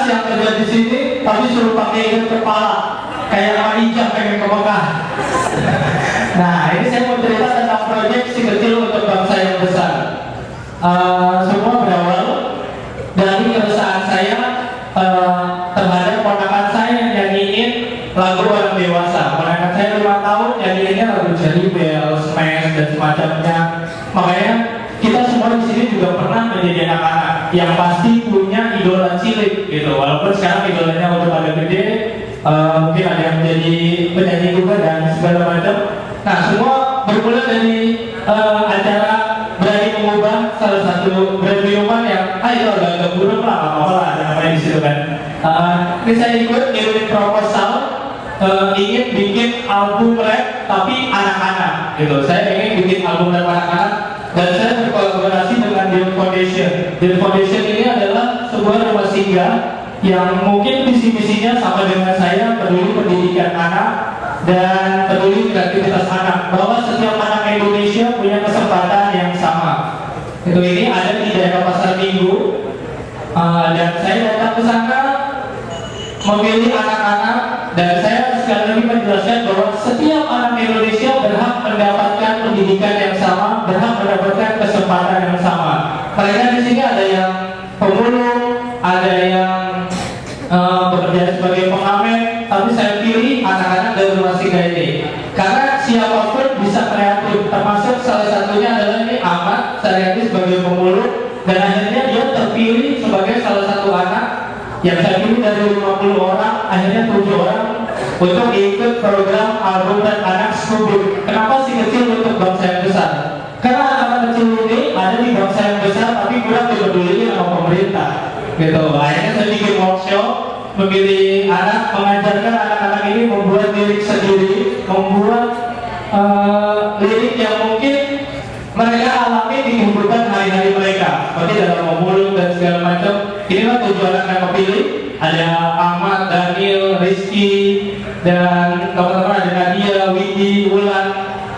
yang kerja di sini tapi suruh pakai ikat kepala kayak Marijah pengen ke Mekah. Nah, ini saya mau cerita tentang proyek si kecil untuk bangsa yang besar. Semua berawal dari keresahan saya terhadap ponakan saya yang nyanyiin lagu orang dewasa. Ponakan saya 5 tahun nyanyiinnya lagu Jelly Bell, Smash dan semacamnya. Makanya kita semua di sini juga pernah menjadi anak-anak yang pasti punya idola cilik gitu. Walaupun sekarang idolanya udah pada gede, mungkin ada yang menjadi penyanyi juga dan segala macam. Nah, semua bermula dari acara Berani Mengubah, salah satu brand minuman yang itu agak buruk lah, apa-apa lah ada namanya di situ kan. Ini saya ikut ngirimin proposal, ingin bikin album rap tapi anak-anak gitu. Saya ingin bikin album rap anak-anak dan saya berkolaborasi dengan Deal Foundation. Deal Foundation ini adalah sebuah rumah singgah yang mungkin visi-misinya sama dengan saya, peduli pendidikan anak dan peduli kreativitas anak, bahwa setiap anak Indonesia punya kesempatan yang sama. Itu ini ada di daerah Pasar Minggu, dan saya datang ke sana memilih anak-anak, dan saya sekali lagi menjelaskan bahwa setiap anak Indonesia berhak mendapatkan pendidikan yang sama, berhak mendapatkan kesempatan yang sama. Mereka di sini ada yang pemulung, ada yang bekerja sebagai pengamen, tapi saya pilih anak-anak dari rumah singgah ini karena siapapun bisa kreatif, termasuk salah satunya adalah ini Ahmad Saryati sebagai pemulung, dan akhirnya dia terpilih sebagai salah satu anak yang saya pilih dari 50 orang, akhirnya 7 orang untuk ikut program album dan anak Scooby. Kenapa si kecil untuk bangsa yang besar? Karena anak-anak kecil ini ada di bangsa yang besar tapi kurang dipeduli sama pemerintah gitu. Akhirnya saya bikin workshop, memilih anak, mengajarkan anak-anak ini membuat lirik sendiri, membuat lirik yang mungkin mereka alami di kehidupan hari-hari mereka, seperti dalam memulung dan segala macam. Inilah 7 anak yang kepilih. Ada Ahmad, Daniel, Rizky, dan teman-teman ada Nadia, Widi, Ulan.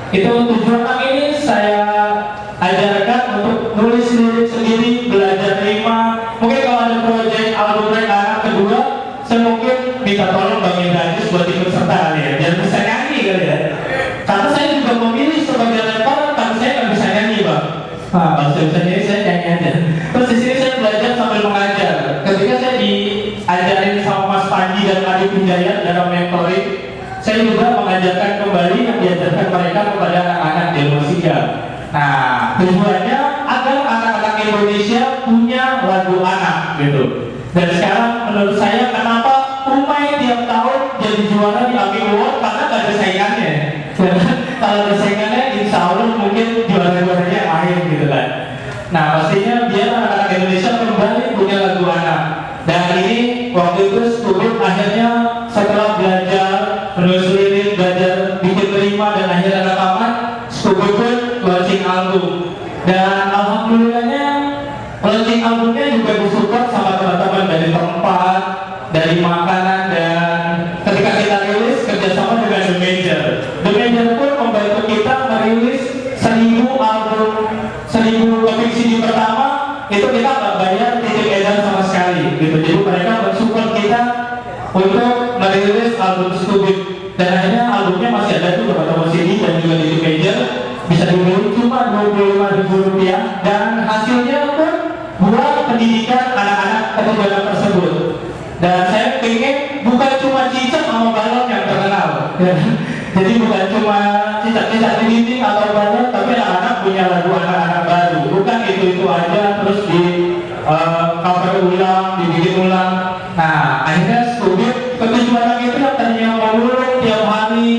Itu 7 anak ini saya ajarkan untuk nulis lirik sendiri, belajar rima. Mungkin kalau ada proyek album rap anak kedua, saya mungkin minta tolong Bang Indra buat ikut serta kali ya, biar bisa nyanyi kali ya. Karena saya juga memilih sebagai rapper, tapi saya nggak bisa nyanyi Bang. Kalau saya bisa nyanyi, saya nyanyi aja. Terus di sini saya belajar sambil mengajar. Ketika saya diajarin sama Mas Panji dan Adi Pinjaya dalam mentoring, saya juga mengajarkan kembali yang diajarkan mereka kepada anak-anak di rumah singgah. Nah, tujuannya agar anak-anak Indonesia punya lagu anak gitu. Dan sekarang menurut saya kenapa Umay tiap tahun jadi juara di AMI Award, karena gak ada saingannya. Kalau ada saingannya, insya Allah mungkin juara-juaranya lain gitu kan. Nah, pastinya biar anak-anak Indonesia kembali punya lagu anak. Dan ini waktu itu Stubit akhirnya setelah belajar menulis lirik, belajar bikin rima dan akhirnya rekaman, Stubit pun launching album. Dan alhamdulillahnya launching albumnya juga disupport sama teman-teman dari tempat, dari makanan, dan ketika kita rilis kerjasama dengan The Major. The Major pun membantu kita merilis 1000 album, 1000 copy CD pertama, itu kita nggak bayar titik edar sama sekali gitu. Jadi mereka mensupport kita untuk merilis album Stupid, dan akhirnya albumnya masih ada tuh beberapa CD dan juga di The Major, bisa dibeli cuma Rp25.000, dan hasilnya pun buat pendidikan anak-anak keturunan tersebut. Dan saya pengen bukan cuma cicak sama balon yang terkenal ya. Jadi bukan cuma cicak-cicak di dinding atau balon, tapi anak-anak punya lagu anak-anak baru. Bukan itu aja terus di cover ulang, dibikin ulang. Nah, akhirnya Stupid ketujuh anak itu yang tadinya memulung tiap hari,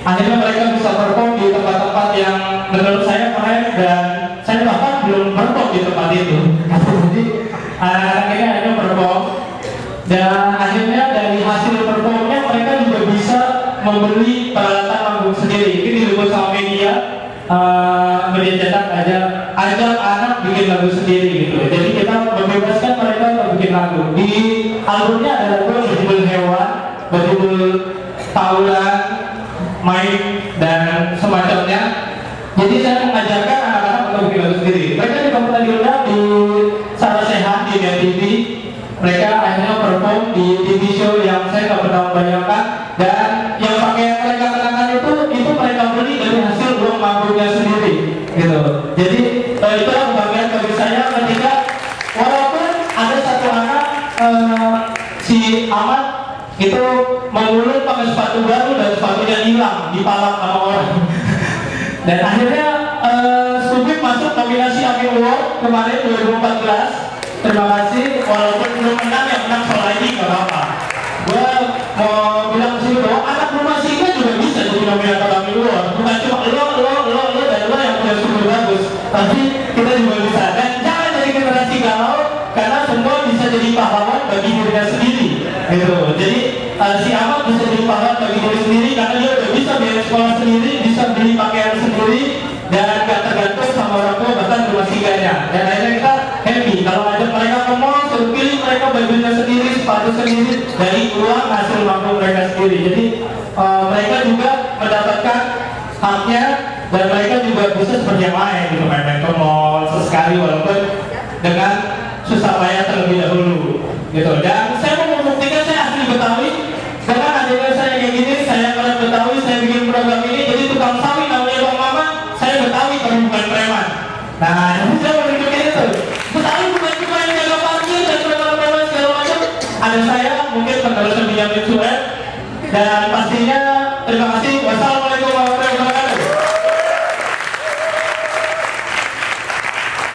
akhirnya mereka bisa perform di tempat-tempat yang menurut saya keren, dan saya bahkan belum perform di tempat itu. Jadi anak-anak ini akhirnya perform, dan akhirnya dari hasil performnya mereka juga bisa membeli peralatan manggung sendiri. Ini diliput sama media, media cetak ajak anak bikin lagu sendiri gitu. Jadi kita membebaskan mereka untuk bikin lagu. Di albumnya ada lagu yang berjudul Hewan, berjudul Taulan, Main, dan semacamnya. Jadi saya mengajarkan anak-anak untuk bikin lagu sendiri. Mereka juga pernah diundang di Salah Sehat di TV. Mereka akhirnya perform di TV show yang saya nggak pernah membayangkan. Dan yang pakaian mereka kenakan itu mereka beli dari hasil uang manggungnya sendiri gitu. Jadi itu kebahagiaan bagi saya ketika walaupun ada satu anak si Ahmad itu mengulur pakai sepatu baru dan sepatunya hilang dipalak sama orang. Dan akhirnya Stupid masuk nominasi AMI Award kemarin 2014. Terima kasih, walaupun belum menang, yang menang Solaidi nggak apa-apa. Gue mau bilang ke sini bahwa anak rumah singa juga bisa jadi nominator AMI Award. Bukan cuma lo dan lo yang punya super bagus, tapi kita juga bisa. Dan jangan jadi generasi galau, karena semua bisa jadi pahlawan bagi dirinya sendiri. Gitu. Jadi si Ahmad bisa jadi pahlawan bagi diri sendiri karena dia udah bisa biaya sekolah sendiri, bisa beli pakaian sendiri, dan gak tergantung sama orang tua bahkan rumah singgahnya. Dan akhirnya kita happy kalau ada mereka ke mall, suruh pilih mereka bajunya sendiri, sepatu sendiri dari uang hasil mampu mereka sendiri. Jadi mereka juga mendapatkan haknya dan mereka juga bisa seperti yang lain gitu, main ke mall sesekali walaupun dengan susah payah terlebih dahulu gitu. Dan